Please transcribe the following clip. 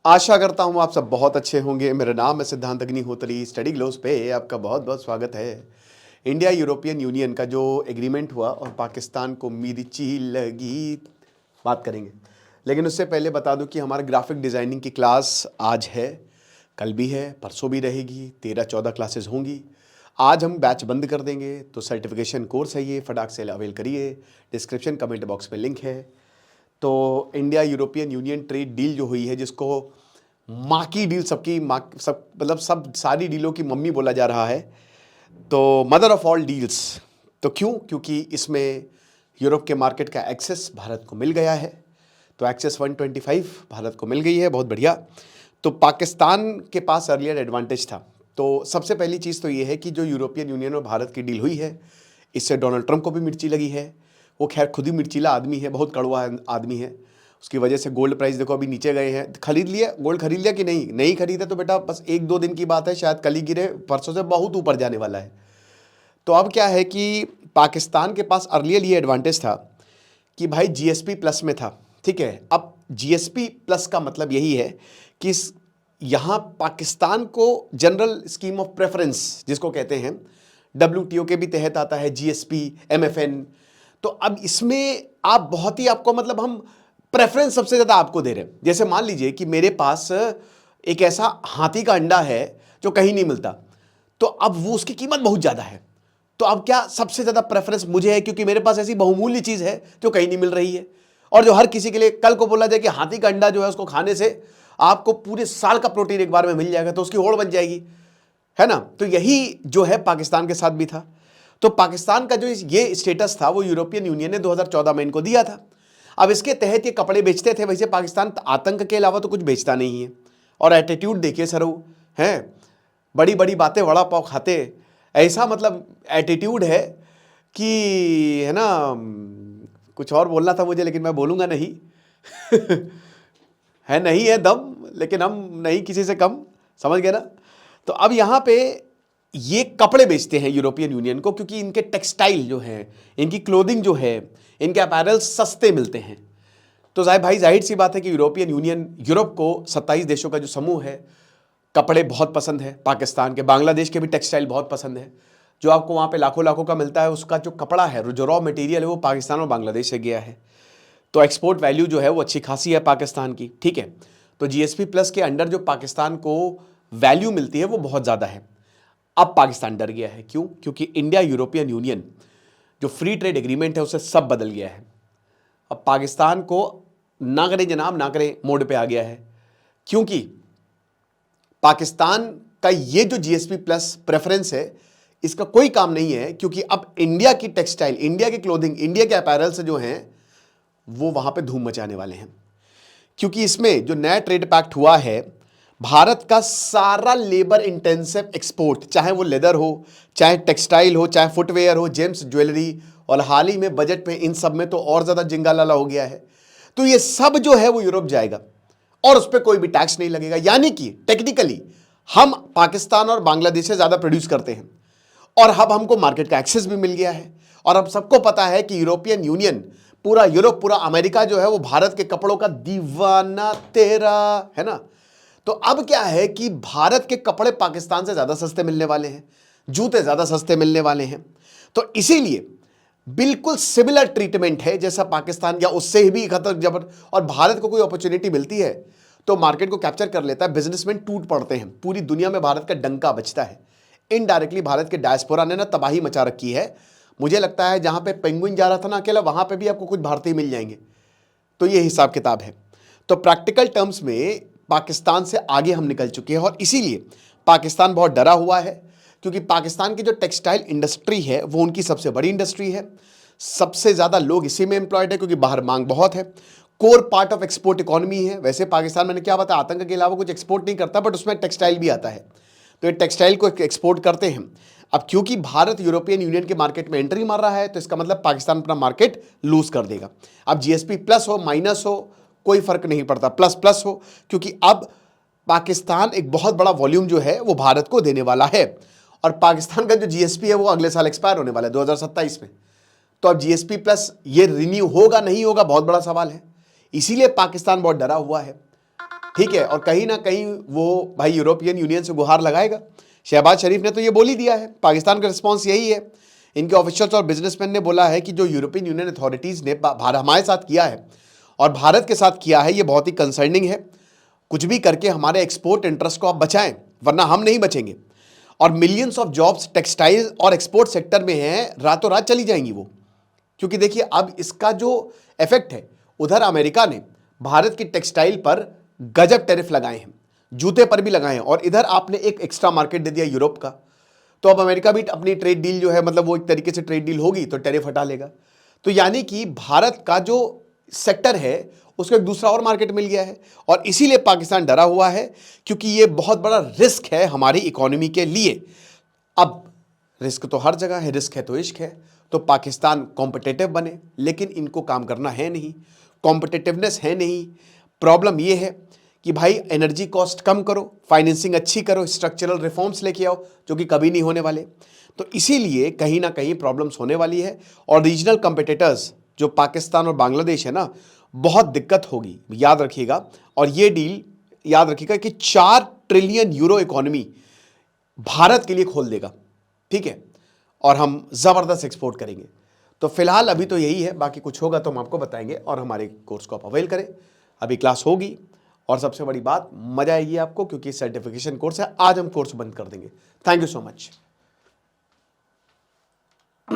आशा करता हूँ आप सब बहुत अच्छे होंगे। मेरा नाम है सिद्धांत अग्निहोत्री। स्टडी ग्लोस पे आपका बहुत बहुत स्वागत है। इंडिया यूरोपियन यूनियन का जो एग्रीमेंट हुआ और पाकिस्तान को मिर्ची लगी, बात करेंगे। लेकिन उससे पहले बता दूं कि हमारा ग्राफिक डिज़ाइनिंग की क्लास आज है, कल भी है, परसों भी रहेगी। 13-14 क्लासेस होंगी। आज हम बैच बंद कर देंगे, तो सर्टिफिकेशन कोर्स है ये, फटाक से अवेल करिए। डिस्क्रिप्शन कमेंट बॉक्स में लिंक है। तो India European union trade deal जो हुई है, जिसको माँ की डील, सबकी माँ, सब मतलब सब सारी डीलों की मम्मी बोला जा रहा है, तो मदर ऑफ ऑल डील्स। तो क्यों? क्योंकि इसमें यूरोप के मार्केट का एक्सेस भारत को मिल गया है। तो एक्सेस 125 भारत को मिल गई है, बहुत बढ़िया। तो पाकिस्तान के पास अर्लियर एडवांटेज था। तो सबसे पहली चीज़ तो ये है कि जो यूरोपियन यूनियन और भारत की डील हुई है, इससे डोनाल्ड ट्रंप को भी मिर्ची लगी है। वो खैर खुद ही मिर्चीला आदमी है, बहुत कड़वा आदमी है। उसकी वजह से गोल्ड प्राइस देखो अभी नीचे गए हैं। खरीद लिया गोल्ड, खरीद लिया कि नहीं खरीदा तो बेटा बस 1-2 दिन की बात है, शायद कल ही गिरे, परसों से बहुत ऊपर जाने वाला है। तो अब क्या है कि पाकिस्तान के पास अर्लियर ये एडवांटेज था कि भाई जीएसपी प्लस में था, ठीक है। अब जीएसपी प्लस का मतलब यही है कि यहाँ पाकिस्तान को जनरल स्कीम ऑफ प्रेफरेंस जिसको कहते हैं, डब्ल्यूटीओ के भी तहत आता है जीएसपी, एमएफएन। तो अब इसमें आप बहुत ही, आपको मतलब हम प्रेफरेंस सबसे ज़्यादा आपको दे रहे हैं। जैसे मान लीजिए कि मेरे पास एक ऐसा हाथी का अंडा है जो कहीं नहीं मिलता, तो अब वो उसकी कीमत बहुत ज़्यादा है। तो अब क्या सबसे ज़्यादा प्रेफरेंस मुझे है, क्योंकि मेरे पास ऐसी बहुमूल्य चीज़ है जो कहीं नहीं मिल रही है, और जो हर किसी के लिए, कल को बोला जाए कि हाथी का अंडा जो है उसको खाने से आपको पूरे साल का प्रोटीन एक बार में मिल जाएगा, तो उसकी होड़ बन जाएगी, है ना। तो यही जो है पाकिस्तान के साथ भी था। तो पाकिस्तान का जो ये स्टेटस था वो यूरोपियन यूनियन ने 2014 में इनको दिया था। अब इसके तहत ये कपड़े बेचते थे। वैसे पाकिस्तान आतंक के अलावा तो कुछ बेचता नहीं है। और एटीट्यूड देखिए सर, हैं बड़ी बड़ी बातें, वड़ा पाव खाते, ऐसा मतलब एटीट्यूड है कि, है ना। कुछ और बोलना था मुझे लेकिन मैं बोलूँगा नहीं। है नहीं है दम, लेकिन हम नहीं किसी से कम, समझ गए ना। तो अब यहाँ पे ये कपड़े बेचते हैं यूरोपियन यूनियन को, क्योंकि इनके टेक्सटाइल जो है, इनकी क्लोथिंग जो है, इनके अपैरल सस्ते मिलते हैं। तो जाहिर सी बात है कि यूरोपियन यूनियन, यूरोप को 27 देशों का जो समूह है, कपड़े बहुत पसंद है। पाकिस्तान के, बांग्लादेश के भी टेक्सटाइल बहुत पसंद है। जो आपको वहाँ पे लाखों लाखों का मिलता है, उसका जो कपड़ा है, जो रॉ मटेरियल है, वो पाकिस्तान और बांग्लादेश से गया है। तो एक्सपोर्ट वैल्यू जो है वो अच्छी खासी है पाकिस्तान की, ठीक है। तो जीएसपी प्लस के अंडर जो पाकिस्तान को वैल्यू मिलती है वो बहुत ज़्यादा है। अब पाकिस्तान डर गया है। क्यों? क्योंकि इंडिया यूरोपियन यूनियन जो फ्री ट्रेड एग्रीमेंट है उससे सब बदल गया है। अब पाकिस्तान को ना करें जनाब ना करें मोड पे आ गया है, क्योंकि पाकिस्तान का ये जो जीएसपी प्लस प्रेफरेंस है, इसका कोई काम नहीं है, क्योंकि अब इंडिया की टेक्सटाइल, इंडिया की क्लोथिंग, इंडिया के अपैरल से जो हैं वो वहां पे धूम मचाने वाले हैं। क्योंकि इसमें जो नया ट्रेड पैक्ट हुआ है, भारत का सारा लेबर इंटेंसिव एक्सपोर्ट, चाहे वो लेदर हो, चाहे टेक्सटाइल हो, चाहे फुटवेयर हो, जेम्स ज्वेलरी, और हाल ही में बजट में इन सब में तो और ज़्यादा जिंगालाला हो गया है। तो ये सब जो है वो यूरोप जाएगा और उस पर कोई भी टैक्स नहीं लगेगा। यानी कि टेक्निकली हम पाकिस्तान और बांग्लादेश से ज़्यादा प्रोड्यूस करते हैं, और अब हमको मार्केट का एक्सेस भी मिल गया है। और अब सबको पता है कि यूरोपियन यूनियन, पूरा यूरोप, पूरा अमेरिका जो है वो भारत के कपड़ों का दीवाना तेरा है ना। तो अब क्या है कि भारत के कपड़े पाकिस्तान से ज़्यादा सस्ते मिलने वाले हैं, जूते ज़्यादा सस्ते मिलने वाले हैं। तो इसीलिए बिल्कुल सिमिलर ट्रीटमेंट है जैसा पाकिस्तान, या उससे भी खतर जबर। और भारत को कोई अपॉर्चुनिटी मिलती है तो मार्केट को कैप्चर कर लेता है। बिजनेसमैन टूट पड़ते हैं, पूरी दुनिया में भारत का डंका बजता है। इनडायरेक्टली भारत के डायस्पोरा ने ना तबाही मचा रखी है। मुझे लगता है जहां पे पेंगुइन जा रहा था ना अकेला, वहां पे भी आपको कुछ भारतीय मिल जाएंगे। तो ये हिसाब किताब है। तो प्रैक्टिकल टर्म्स में पाकिस्तान से आगे हम निकल चुके हैं, और इसीलिए पाकिस्तान बहुत डरा हुआ है। क्योंकि पाकिस्तान की जो टेक्सटाइल इंडस्ट्री है वो उनकी सबसे बड़ी इंडस्ट्री है। सबसे ज़्यादा लोग इसी में एम्प्लॉयड है, क्योंकि बाहर मांग बहुत है। Core part of export economy है। वैसे पाकिस्तान, मैंने क्या बताया, आतंक के अलावा कुछ एक्सपोर्ट नहीं करता, बट उसमें टेक्सटाइल भी आता है। तो ये टेक्सटाइल को एक्सपोर्ट करते हैं। अब क्योंकि भारत यूरोपियन यूनियन के मार्केट में एंट्री मार रहा है, तो इसका मतलब पाकिस्तान अपना मार्केट लूज कर देगा। अब जीएसपी प्लस हो माइनस हो कोई फर्क नहीं पड़ता, प्लस प्लस हो, क्योंकि अब पाकिस्तान एक बहुत बड़ा वॉल्यूम जो है वो भारत को देने वाला है। और पाकिस्तान का जो जीएसपी है वो अगले साल एक्सपायर होने वाला है 2027 में। तो अब जीएसपी प्लस ये रिन्यू होगा नहीं होगा, बहुत बड़ा सवाल है। इसीलिए पाकिस्तान बहुत डरा हुआ है। ठीक है, और कहीं ना कहीं वो भाई यूरोपियन यूनियन से गुहार लगाएगा। शहबाज शरीफ ने तो ये बोल ही दिया है, पाकिस्तान का रिस्पॉन्स यही है। इनके ऑफिशियल्स और बिजनेसमैन ने बोला है कि जो यूरोपियन यूनियन अथॉरिटीज़ ने हमारे साथ किया है और भारत के साथ किया है, ये बहुत ही कंसर्निंग है। कुछ भी करके हमारे एक्सपोर्ट इंटरेस्ट को आप बचाएं, वरना हम नहीं बचेंगे। और मिलियंस ऑफ जॉब्स टेक्सटाइल और एक्सपोर्ट सेक्टर में हैं, रातों रात चली जाएंगी वो। क्योंकि देखिए अब इसका जो इफेक्ट है, उधर अमेरिका ने भारत की टेक्सटाइल पर गजब टैरिफ लगाए हैं, जूते पर भी लगाए हैं, और इधर आपने एक एक्स्ट्रा मार्केट दे दिया यूरोप का। तो अब अमेरिका भी अपनी ट्रेड डील जो है, मतलब वो एक तरीके से ट्रेड डील होगी तो टैरिफ हटा लेगा। तो यानी कि भारत का जो सेक्टर है उसको एक दूसरा और मार्केट मिल गया है, और इसीलिए पाकिस्तान डरा हुआ है, क्योंकि ये बहुत बड़ा रिस्क है हमारी इकोनॉमी के लिए। अब रिस्क तो हर जगह है, रिस्क है तो इश्क है। तो पाकिस्तान कॉम्पिटिटिव बने, लेकिन इनको काम करना है नहीं, कॉम्पिटिटिवनेस है नहीं। प्रॉब्लम ये है कि भाई एनर्जी कॉस्ट कम करो, फाइनेंसिंग अच्छी करो, स्ट्रक्चरल रिफॉर्म्स लेके आओ, जो कि कभी नहीं होने वाले। तो इसीलिए कहीं ना कहीं प्रॉब्लम्स होने वाली है, और रीजनल कंपिटिटर्स जो पाकिस्तान और बांग्लादेश है ना, बहुत दिक्कत होगी, याद रखिएगा। और ये डील याद रखिएगा कि 4 ट्रिलियन यूरो इकोनॉमी भारत के लिए खोल देगा, ठीक है, और हम ज़बरदस्त एक्सपोर्ट करेंगे। तो फिलहाल अभी तो यही है, बाकी कुछ होगा तो हम आपको बताएंगे, और हमारे कोर्स को आप अवेल करें। अभी क्लास होगी, और सबसे बड़ी बात, मजा आएगी आपको, क्योंकि सर्टिफिकेशन कोर्स है। आज हम कोर्स बंद कर देंगे। Thank you so much.